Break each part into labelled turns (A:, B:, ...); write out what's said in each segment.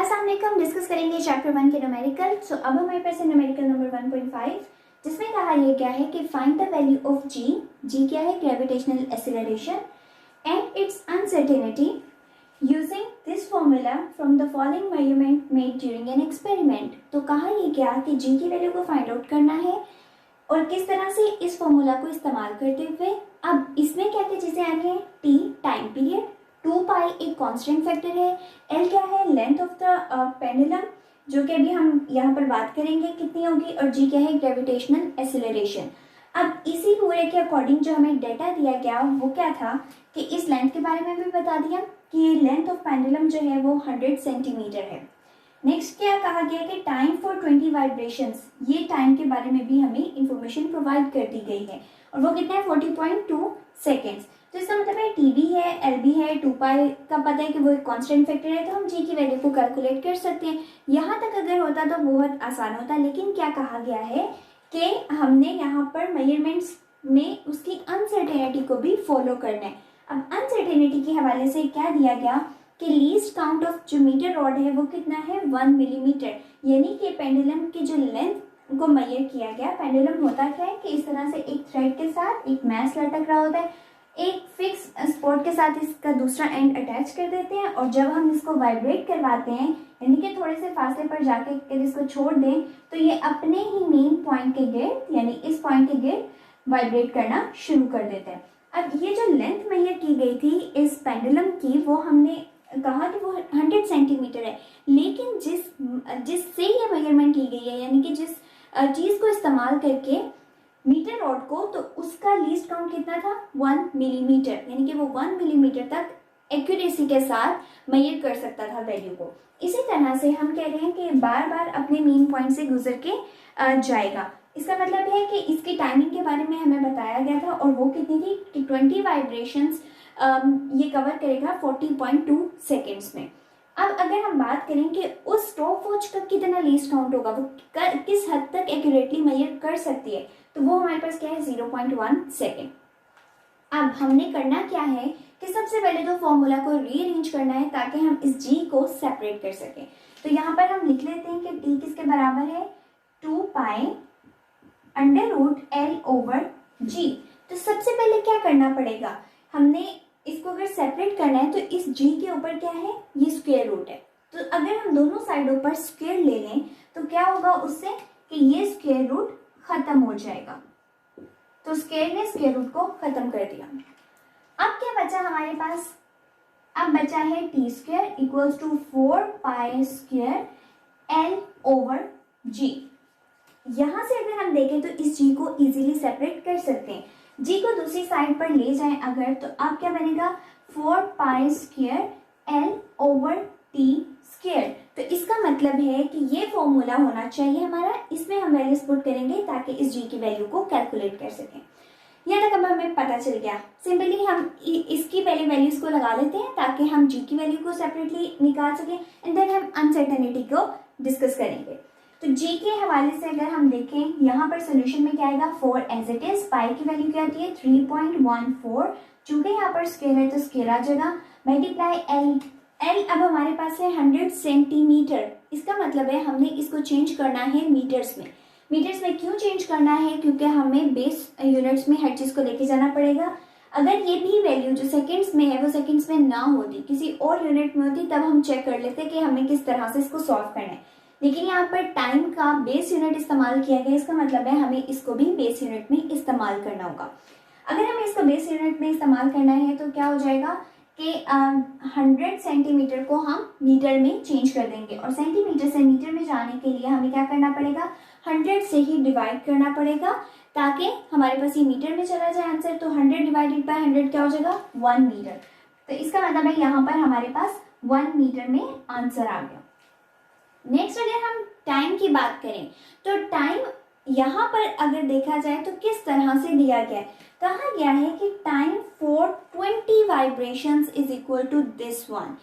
A: अस्सलाम वालेकुम। डिस्कस करेंगे चैप्टर 1 के न्यूमेरिकल। सो अब हमारे पास है न्यूमेरिकल नंबर 1.5 जिसमें कहा यह क्या है कि फाइंड द वैल्यू ऑफ जी क्या है, gravitational acceleration and it's uncertainty using this formula from the following measurement made during an experiment. तो कहा यह क्या कि जी की वैल्यू को फाइंड आउट करना है और किस तरह से इस फॉर्मूला को इस्तेमाल करते हुए। अब इसमें क्या क्या चीजें आ रही हैं, टी टाइम पीरियड, 2 पाई एक कांस्टेंट फैक्टर है, एल क्या है लेंथ ऑफ द पेंडुलम जो कि अभी हम यहाँ पर बात करेंगे कितनी होगी, और जी क्या है ग्रेविटेशनल एक्सीलरेशन। अब इसी पूरे के अकॉर्डिंग जो हमें डेटा दिया गया वो क्या था कि इस लेंथ के बारे में भी बता दिया कि ये लेंथ ऑफ पेंडुलम जो है वो 100 सेंटीमीटर है। नेक्स्ट क्या कहा गया कि टाइम फॉर 20 वाइब्रेशंस, ये टाइम के बारे में भी हमें इंफॉर्मेशन प्रोवाइड कर दी गई है और वो कितना है 40.2 सेकेंड्स। तो इसका मतलब है टी भी है, एल भी है, 2 पाई का पता है कि वो एक कांस्टेंट फैक्टर है, तो हम जी की वैल्यू को कैलकुलेट कर सकते हैं। यहाँ तक अगर होता तो बहुत आसान होता, लेकिन क्या कहा गया है कि हमने यहाँ पर मेजरमेंट्स में उसकी अनसर्टेनिटी को भी फॉलो करना है। अब अनसर्टेनिटी के हवाले से क्या दिया गया कि लीस्ट काउंट ऑफ जो मीटर रॉड है वो कितना है 1 मिलीमीटर, यानी कि पेंडुलम की जो लेंथ को मेजर किया गया। पेंडुलम होता क्या है कि इस तरह से एक थ्रेड के साथ एक मैस लटक रहा होता है, एक फिक्स स्पॉट के साथ इसका दूसरा एंड अटैच कर देते हैं और जब हम इसको वाइब्रेट करवाते हैं यानी कि थोड़े से फासले पर जाके अगर इसको छोड़ दें तो ये अपने ही मेन पॉइंट के गिर्द यानी इस पॉइंट के गिर्द वाइब्रेट करना शुरू कर देते हैं। अब ये जो लेंथ मेजर की गई थी इस पेंडुलम की वो हमने कहा कि वो 100 सेंटीमीटर है, लेकिन जिससे ये मेजरमेंट ली गई है यानी कि जिस चीज को इस्तेमाल करके मीटर रॉड को, तो उसका लीस्ट काउंट कितना था 1 मिलीमीटर, यानी कि वो 1 मिलीमीटर तक एक्यूरेसी के साथ मेजर कर सकता था वैल्यू को। इसी तरह से हम कह रहे हैं कि बार बार अपने मेन पॉइंट से गुजर के जाएगा। इसका मतलब है कि इसकी टाइमिंग के बारे में हमें बताया गया था और वो कितनी थी कि 20 वाइब्रेशंस ये कवर करेगा 40.2 सेकेंड्स में। अब अगर हम बात करें कि उस स्टॉप वॉच का कितना लीस्ट काउंट होगा, वो किस हद तक एक्यूरेटली मेजर कर सकती है, तो वो हमारे पास क्या है 0.1 सेकेंड। अब हमने करना क्या है कि सबसे पहले तो फॉर्मूला को रीअरेंज करना है ताकि हम इस जी को सेपरेट कर सकें। तो यहाँ पर हम लिख लेते हैं कि टी किसके बराबर है 2 pi under root L over G. तो सबसे पहले क्या करना पड़ेगा, हमने इसको अगर सेपरेट करना है तो इस जी के ऊपर क्या है ये स्क्वायर रूट है, तो अगर हम दोनों साइडों पर स्क्वायर ले लें तो क्या होगा उससे कि ये स्क्वायर रूट खत्म हो जाएगा। तो स्क्वायर ने स्क्वायर रूट को खत्म कर दिया। अब क्या बचा हमारे पास, अब बचा है T square equals to 4 pi square L over G. यहां से अगर हम देखें तो इस जी को इजीली सेपरेट कर सकते हैं। जी को दूसरी साइड पर ले जाएं अगर, तो अब क्या बनेगा 4 pi square L over T square. तो इसका मतलब है कि ये फॉर्मूला होना चाहिए हमारा, इसमें हम वैल्यूज पुट करेंगे ताकि इस जी की वैल्यू को कैलकुलेट कर सकें। यहाँ तक अब हमें पता चल गया। सिंपली हम इसकी पहले वैल्यूज को लगा लेते हैं ताकि हम जी की वैल्यू को सेपरेटली निकाल सकें एंड देन हम अनसर्टेनिटी को डिस्कस करेंगे। तो जी के हवाले से अगर हम देखें यहाँ पर सोल्यूशन में क्या आएगा 4 एज इट इज, पाई की वैल्यू क्या आती है 3.14, चूंकि यहाँ पर स्क्वायर है तो स्क्वायर आ जाएगा, मल्टीप्लाई एल। एल अब हमारे पास है 100 सेंटीमीटर, इसका मतलब है हमने इसको चेंज करना है मीटर्स में। मीटर्स में क्यों चेंज करना है, क्योंकि हमें बेस यूनिट्स में हर चीज को लेके जाना पड़ेगा। अगर ये भी वैल्यू जो सेकंड्स में है वो सेकंड्स में ना होती, किसी और यूनिट में होती, तब हम चेक कर लेते कि हमें किस तरह से इसको सॉल्व करना है, लेकिन यहाँ पर टाइम का बेस यूनिट इस्तेमाल किया गया, इसका मतलब है हमें इसको भी बेस यूनिट में इस्तेमाल करना होगा। अगर हमें इसको बेस यूनिट में इस्तेमाल करना है तो क्या हो जाएगा कि 100 सेंटीमीटर को हम मीटर में चेंज कर देंगे और सेंटीमीटर से मीटर में जाने के लिए हमें क्या करना पड़ेगा 100 से ही डिवाइड करना पड़ेगा ताकि हमारे पास ये मीटर में चला जाए आंसर। तो 100 डिवाइडेड बाय 100 क्या हो जाएगा 1 मीटर। तो इसका मतलब है यहाँ पर हमारे पास 1 मीटर में आंसर आ गया। नेक्स्ट अगर हम टाइम की बात करें तो टाइम यहाँ पर अगर देखा जाए तो किस तरह से दिया गया है, कहा गया है कि time for 20 vibrations is equal to this one,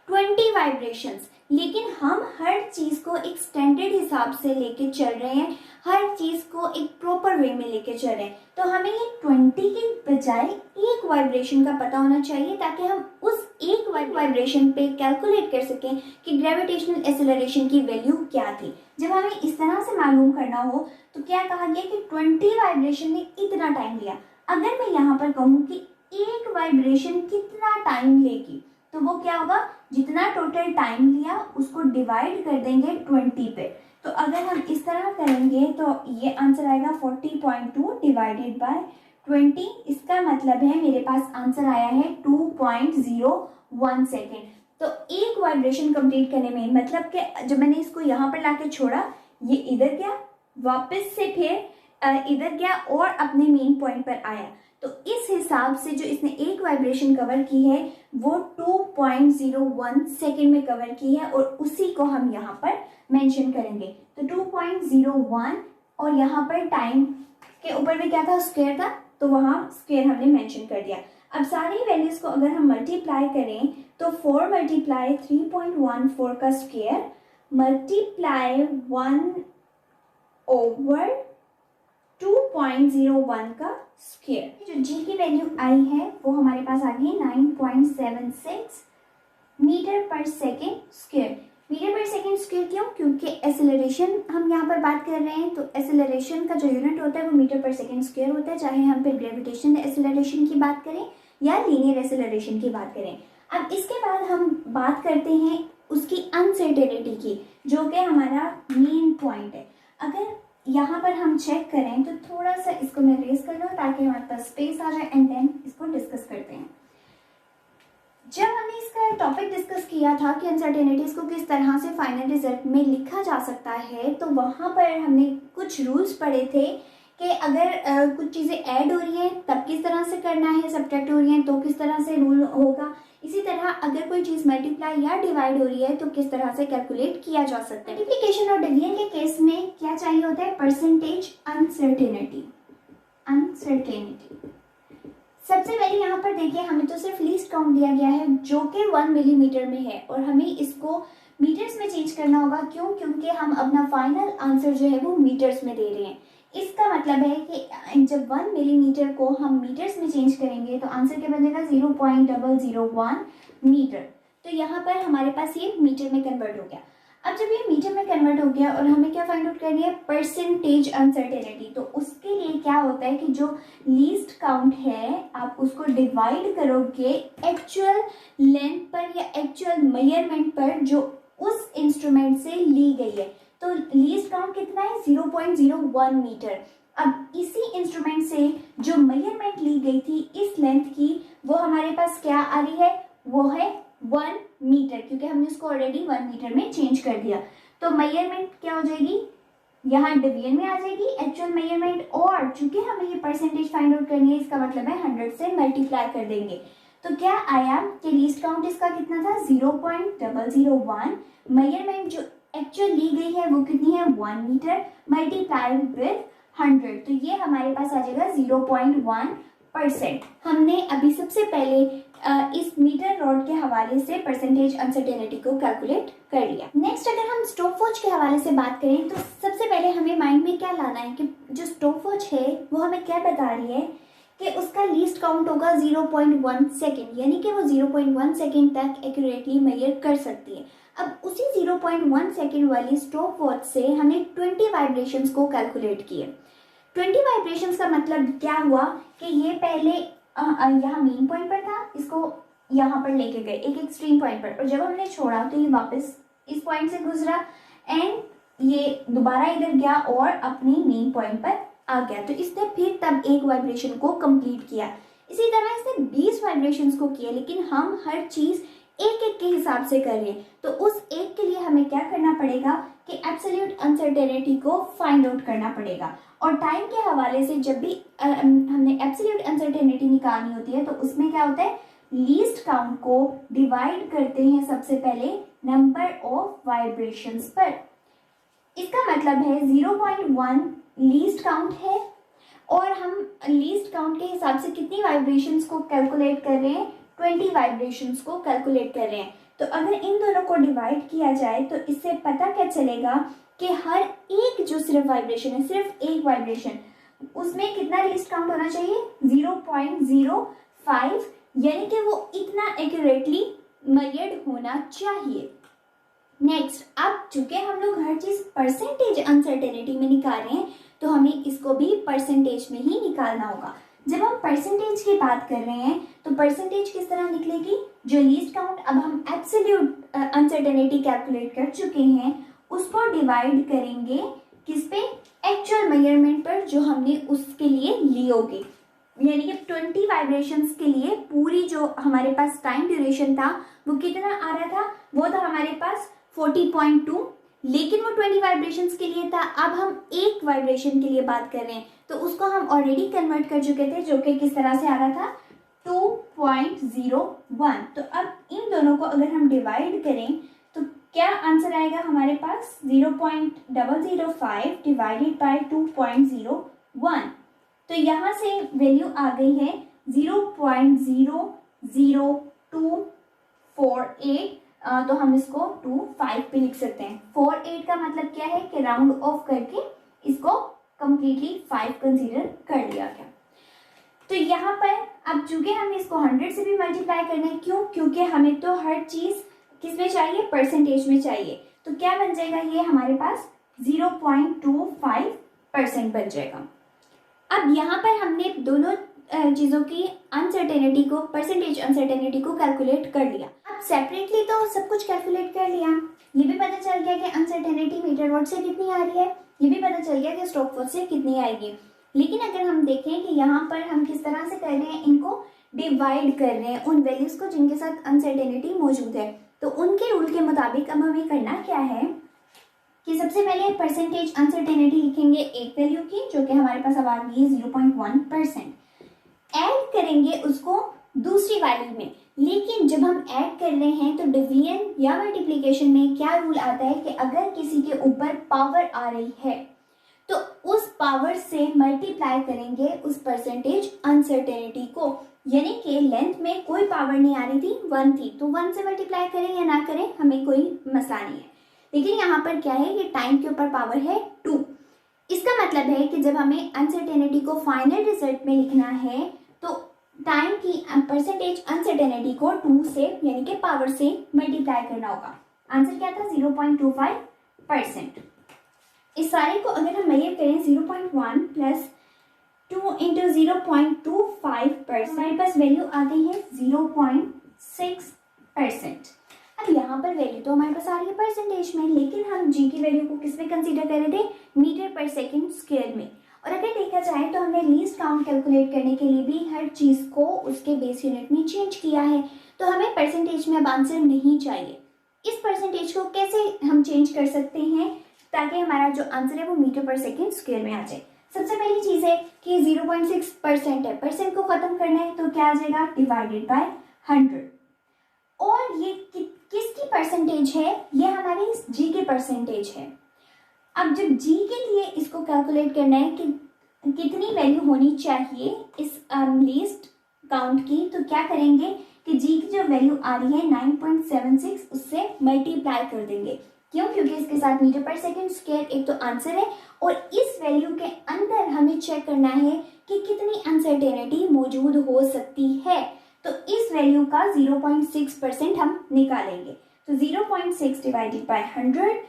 A: 20 vibrations. लेकिन हम हर चीज को एक स्टैंडर्ड हिसाब से लेके चल रहे हैं, हर चीज को एक प्रॉपर वे में लेके चल रहे हैं, तो हमें ये 20 के बजाय एक वाइब्रेशन का पता होना चाहिए ताकि हम उस एक वाइब्रेशन पे कैलकुलेट कर सकें कि ग्रेविटेशनल एक्सेलरेशन की वैल्यू क्या थी। जब हमें इस तरह से मालूम करना हो तो क्या कहा गया कि 20 वाइब्रेशन ने इतना टाइम लिया। अगर मैं यहाँ पर कहूँ कि एक वाइब्रेशन कितना टाइम लेगी तो वो क्या होगा, जितना टोटल टाइम लिया उसको डिवाइड कर देंगे 20 पे। तो अगर हम इस तरह करेंगे तो ये आंसर आएगा 40.2 डिवाइडेड बाय 20। इसका मतलब है मेरे पास आंसर आया है 2.01 सेकेंड। तो एक वाइब्रेशन कंप्लीट करने में, मतलब कि जब मैंने इसको यहाँ पर लाके छोड़ा, ये इधर गया, वापस से फिर इधर गया और अपने मेन पॉइंट पर आया। तो इस हिसाब से जो इसने एक वाइब्रेशन कवर की है वो 2.01 सेकेंड में कवर की है और उसी को हम यहाँ पर मेंशन करेंगे। तो 2.01 और यहाँ पर टाइम के ऊपर भी क्या था, स्क्वायर था, तो वहाँ स्क्वायर हमने मेंशन कर दिया। अब सारी वैल्यूज को अगर हम मल्टीप्लाई करें तो 4 मल्टीप्लाई 3.14 का स्क्वायर मल्टीप्लाई 1 ओवर 2.01 का स्क्वायर। जो जी की वैल्यू आई है वो हमारे पास आ गई 9.76 मीटर पर सेकेंड स्क्वायर। मीटर पर सेकेंड स्क्वायर क्यों? क्योंकि एक्सेलरेशन हम यहाँ पर बात कर रहे हैं, तो एक्सेलरेशन का जो यूनिट होता है वो मीटर पर सेकेंड स्क्वायर होता है, चाहे हम फिर ग्रेविटेशनल एक्सेलरेशन की बात करें या लीनियर एक्सेलरेशन की बात करें। अब इसके बाद हम बात करते हैं उसकी अनसर्टेनिटी की, जो कि हमारा मेन पॉइंट है। अगर यहाँ पर हम चेक करें तो थोड़ा सा इसको मैं रेस कर लूँ ताकि हमारे पास स्पेस आ जाए एंड देन इसको डिस्कस करते हैं। जब हमने इसका टॉपिक डिस्कस किया था कि अनसर्टेनिटीज को किस तरह से फाइनल रिजल्ट में लिखा जा सकता है, तो वहाँ पर हमने कुछ रूल्स पढ़े थे कि अगर कुछ चीज़ें ऐड हो रही हैं तब किस तरह से करना है, सब्ट्रैक्ट हो रही हैं तो किस तरह से रूल होगा। इसी तरह अगर कोई चीज़ मल्टीप्लाई या डिवाइड हो रही है तो किस तरह से कैलकुलेट किया जा सकता है। मल्टीप्लिकेशन और डिवीजन के केस में क्या चाहिए होता है, परसेंटेज अनसर्टेनिटी। सबसे पहले यहाँ पर देखिए हमें तो सिर्फ लीस्ट काउंट दिया गया है जो कि 1 मिलीमीटर में है और हमें इसको मीटर्स में चेंज करना होगा। क्यों? क्योंकि हम अपना फाइनल आंसर जो है वो मीटर्स में दे रहे हैं। इसका मतलब है कि जब 1 मिलीमीटर को हम मीटर्स में चेंज करेंगे तो आंसर क्या बनेगा 0.001 मीटर। तो यहाँ पर हमारे पास ये मीटर में कन्वर्ट हो गया। अब जब ये मीटर में कन्वर्ट हो गया और हमें क्या फाइंड आउट करनी है, परसेंटेज अनसर्टेनिटी। तो उसके लिए क्या होता है कि जो लीस्ट काउंट है आप उसको डिवाइड करोगे एक्चुअल लेंथ पर या एक्चुअल मेजरमेंट पर जो उस इंस्ट्रूमेंट से ली गई है। तो लीस्ट काउंट कितना है, 0.01 मीटर। अब इसी इंस्ट्रूमेंट से जो मेजरमेंट ली गई थी इस लेंथ की, वो हमारे पास क्या आ रही है, वो है 1 मीटर, क्योंकि हमने इसको ऑलरेडी 1 मीटर में चेंज कर दिया। तो मेजरमेंट क्या हो जाएगी, यहाँ डिवीजन में आ जाएगी एक्चुअल मेजरमेंट, और चूंकि हमें ये परसेंटेज फाइंड आउट करनी है इसका मतलब है 100 से मल्टीप्लाई कर देंगे। तो क्या आया कि लीस्ट काउंट इसका कितना था, 0.001। मेजरमेंट जो एक्चुअल ली गई है वो कितनी है, 1 मीटर मल्टीप्लाई विद 100। तो ये हमारे पास आ जाएगा 0.1%। हमने अभी सबसे पहले इस मीटर रॉड के हवाले से परसेंटेज अनसर्टेनिटी को कैलकुलेट कर लिया। नेक्स्ट अगर हम स्टॉपवॉच के हवाले से बात करें तो सबसे पहले हमें माइंड में क्या लाना है कि जो स्टॉपवॉच है वो हमें क्या बता रही है कि उसका लीस्ट काउंट होगा 0.1 सेकेंड, यानी कि वो 0.1 सेकेंड तक एक्यूरेटली मेजर कर सकती है। अब उसी 0.1 सेकेंड वाली स्टॉपवॉच से हमने 20 वाइब्रेशंस को कैलकुलेट किए। 20 वाइब्रेशंस का मतलब क्या हुआ कि ये पहले यहाँ मेन पॉइंट पर था, इसको यहाँ पर लेके गए एक एक्सट्रीम पॉइंट पर, और जब हमने छोड़ा तो ये वापस इस पॉइंट से गुजरा एंड ये दोबारा इधर गया और अपनी मेन पॉइंट पर आ गया। तो इसने फिर तब एक वाइब्रेशन को कंप्लीट किया। इसी तरह इसने 20 वाइब्रेशंस को किया, लेकिन हम हर चीज एक एक के हिसाब से कर रहे हैं। तो उस एक के लिए हमें क्या करना पड़ेगा कि एब्सोल्यूट अनसर्टेनिटी को फाइंड आउट करना पड़ेगा। और टाइम के हवाले से जब भी हमने एब्सोल्यूट अनसर्टेनिटी निकालनी होती है तो उसमें क्या होता है, लीस्ट काउंट को डिवाइड करते हैं सबसे पहले नंबर ऑफ वाइब्रेशंस पर। इसका मतलब है 0.1 लीस्ट काउंट है और हम लीस्ट काउंट के हिसाब से कितनी वाइब्रेशंस को कैलकुलेट कर रहे हैं, 20 वाइब्रेशंस को कैलकुलेट कर रहे हैं। तो अगर इन दोनों को डिवाइड किया जाए तो इससे पता क्या चलेगा कि हर एक जो सिर्फ वाइब्रेशन है, सिर्फ एक वाइब्रेशन, उसमें कितना लीस्ट काउंट होना चाहिए, 0.05 यानी कि वो इतना एक्यूरेटली मेजर्ड होना चाहिए। नेक्स्ट, अब चूंकि हम लोग हर चीज परसेंटेज अनसर्टेनिटी में निकाल रहे हैं तो हमें इसको भी परसेंटेज में ही निकालना होगा। जब हम परसेंटेज की बात कर रहे हैं तो परसेंटेज किस तरह निकलेगी, जो लीस्ट काउंट अब हम एब्सोल्यूट अनसर्टेनिटी कैलकुलेट कर चुके हैं उसको डिवाइड करेंगे किस पे, एक्चुअल मेजरमेंट पर जो हमने उसके लिए ली होगी। यानी कि 20 वाइब्रेशंस के लिए पूरी जो हमारे पास टाइम ड्यूरेशन था वो कितना आ रहा था, वो था हमारे पास 40.2, लेकिन वो 20 वाइब्रेशंस के लिए था। अब हम एक वाइब्रेशन के लिए बात कर रहे हैं तो उसको हम ऑलरेडी कन्वर्ट कर चुके थे, जो कि किस तरह से आ रहा था 2.01। तो अब इन दोनों को अगर हम डिवाइड करें तो क्या आंसर आएगा हमारे पास, 0.005 डिवाइडेड बाय 2.01। तो यहाँ से वैल्यू आ गई है 0.00248। तो हम इसको 25 पे लिख सकते हैं। 48 का मतलब क्या है कि राउंड ऑफ करके इसको कंप्लीटली 5 कंसीडर कर लिया गया। तो यहाँ पर अब चूंकि हमें इसको 100 से भी मल्टीप्लाई करना है, क्यों, क्योंकि हमें तो हर चीज किस में चाहिए, परसेंटेज में चाहिए। तो क्या बन जाएगा, ये हमारे पास 0.25% बन जाएगा। अब यहाँ पर हमने दोनों चीजों की अनसर्टेनिटी को, परसेंटेज अनसर्टेनिटी को कैलकुलेट कर लिया। अब सेपरेटली तो सब कुछ कैलकुलेट कर लिया, ये भी पता चल गया कि अनसर्टेनिटी मीटर वर्ड से कितनी आ रही है, ये भी पता चल गया कि स्टॉकवर्थ से कितनी आएगी। लेकिन अगर हम देखें कि यहाँ पर हम किस तरह से कर रहे हैं, इनको डिवाइड कर रहे हैं उन वैल्यूज को जिनके साथ अनसर्टेनिटी मौजूद है, तो उनके रूल के मुताबिक अब हमें करना क्या है कि सबसे पहले परसेंटेज अनसर्टेनिटी लिखेंगे एक वैल्यू की, जो कि हमारे पास अब आ गई है 0.1%। ऐड करेंगे उसको दूसरी वैल्यू में, लेकिन जब हम ऐड कर रहे हैं तो डिवीजन या मल्टीप्लिकेशन में क्या रूल आता है कि अगर किसी के ऊपर पावर आ रही है तो उस पावर से मल्टीप्लाई करेंगे उस परसेंटेज अनसर्टेनिटी को। यानी कि लेंथ में कोई पावर नहीं आ रही थी, 1 थी, तो 1 से मल्टीप्लाई करें या ना करें हमें कोई मसला नहीं है। लेकिन यहाँ पर क्या है कि टाइम के ऊपर पावर है 2। इसका मतलब है कि जब हमें अनसर्टेनिटी को फाइनल रिजल्ट में लिखना है तो टाइम की परसेंटेज अनसर्टेनिटी को 2 से यानी कि पावर से मल्टीप्लाई करना होगा। आंसर क्या था, 0.25%। इस सारे को अगर हम मेजर करें 0.1 प्लस 2 इंटू 0.25%, हमारे पास वैल्यू आ गई है 0.6%। अब यहाँ पर वैल्यू तो हमारे पास आ रही है परसेंटेज में, लेकिन हम जी की वैल्यू को किस में कंसीडर कर रहे थे, मीटर पर सेकेंड स्क्वायर में। और अगर देखा जाए तो हमने लीस्ट काउंट कैलकुलेट करने के लिए भी हर चीज को उसके बेस यूनिट में चेंज किया है, तो हमें परसेंटेज में अब आंसर नहीं चाहिए। इस परसेंटेज को कैसे हम चेंज कर सकते हैं ताकि हमारा जो आंसर है वो मीटर पर सेकेंड स्क्वायर में आ जाए। सबसे पहली चीज है कि 0.6% है, परसेंट को खत्म करना है तो क्या आ जाएगा, डिवाइडेड बाय 100। और ये किसकी परसेंटेज है, ये हमारी जी की परसेंटेज है। अब जब जी के लिए इसको कैलकुलेट करना है कि कितनी वैल्यू होनी चाहिए इस लीस्ट काउंट की, तो क्या करेंगे कि जी की जो वैल्यू आ रही है 9.76 उससे मल्टीप्लाई कर देंगे। क्यों, क्योंकि इसके साथ मीटर पर सेकेंड स्क्वायर एक तो आंसर है और इस वैल्यू के अंदर हमें चेक करना है कि कितनी अनसर्टेनिटी मौजूद हो सकती है। तो इस वैल्यू का 0.6% हम निकालेंगे, तो 0.6 डिवाइडेड बाय 100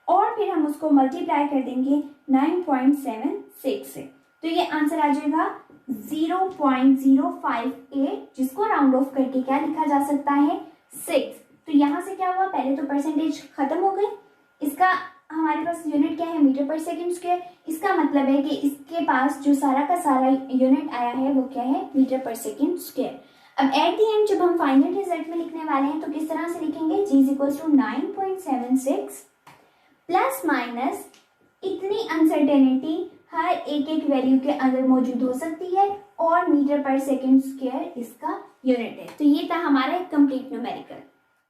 A: और फिर हम उसको मल्टीप्लाई कर देंगे 9.76 से, तो ये आंसर आ जाएगा 0.058, जिसको राउंड ऑफ करके क्या लिखा जा सकता है, 6। तो यहाँ से क्या हुआ, पहले तो परसेंटेज खत्म हो गई, इसका हमारे पास यूनिट क्या है, मीटर पर सेकेंड स्क्वायर। इसका मतलब है कि इसके पास जो सारा का सारा यूनिट आया है वो क्या है, मीटर पर सेकेंड स्क्वायर। अब एट दी एंड जब हम फाइनल रिजल्ट में लिखने वाले हैं तो किस तरह से लिखेंगे, G is equal to 9.76 plus minus इतनी अनसर्टेनिटी हर एक वैल्यू के अंदर मौजूद हो सकती है और मीटर पर सेकेंड स्क्वायर इसका यूनिट है। तो ये था हमारा एक कंप्लीट न्यूमेरिकल।